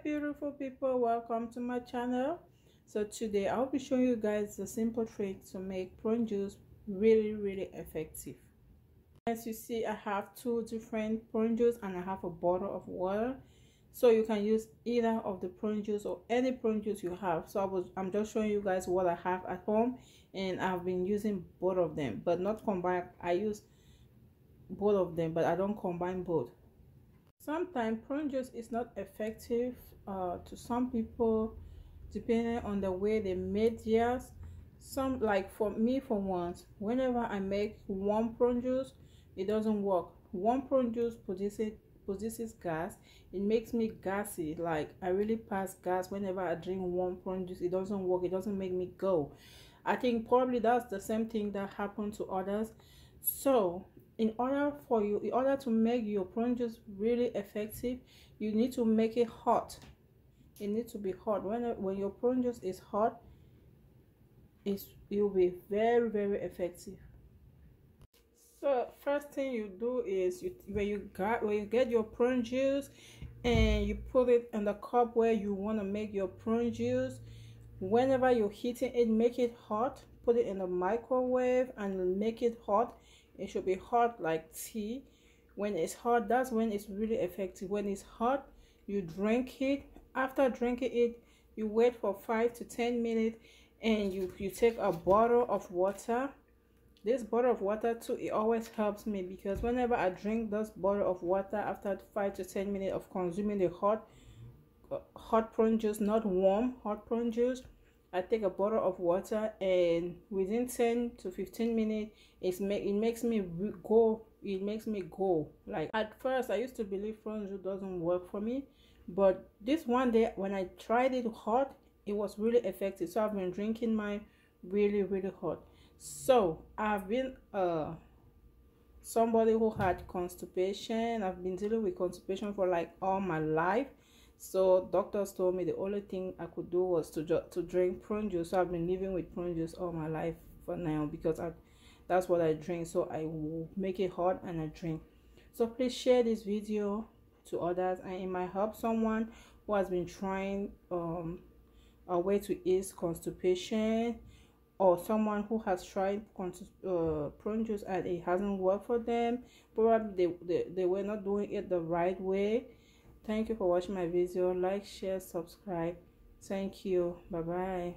beautiful people, welcome to my channel. So today I'll be showing you guys the simple trick to make prune juice really effective. As you see, I have two different prune juice and I have a bottle of water, so you can use either of the prune juice or any prune juice you have. So I'm just showing you guys what I have at home, and I've been using both of them, but not combined. I use both of them, but I don't combine both. Sometimes prune juice is not effective to some people, depending on the way they made theirs. Some, like for me, for once, whenever I make warm prune juice, it doesn't work. Warm prune juice produces gas. It makes me gassy. Like I really pass gas whenever I drink warm prune juice. It doesn't work. It doesn't make me go. I think probably that's the same thing that happened to others. So in order to make your prune juice really effective, you need to make it hot. It needs to be hot. When your prune juice is hot, it will be very effective. So first thing you do is when you get your prune juice and you put it in the cup where you want to make your prune juice. Whenever you're heating it, make it hot. Put it in the microwave and make it hot. It should be hot like tea. When it's hot, that's when it's really effective. When it's hot, you drink it. After drinking it, you wait for 5 to 10 minutes and you take a bottle of water. This bottle of water too, it always helps me, because whenever I drink this bottle of water after 5 to 10 minutes of consuming the hot prune juice, not warm, hot prune juice, I take a bottle of water, and within 10 to 15 minutes it makes me go. Like at first I used to believe prune juice doesn't work for me, but this one day when I tried it hot, it was really effective. So I've been drinking mine really hot. So I've been somebody who had constipation. I've been dealing with constipation for like all my life. So doctors told me the only thing I could do was to drink prune juice. So I've been living with prune juice all my life for now, because that's what I drink. So I will make it hot and I drink. So please share this video to others, and it might help someone who has been trying a way to ease constipation, or someone who has tried prune juice and it hasn't worked for them. Probably they were not doing it the right way. Thank you for watching my video. Like, share, subscribe. Thank you. Bye bye.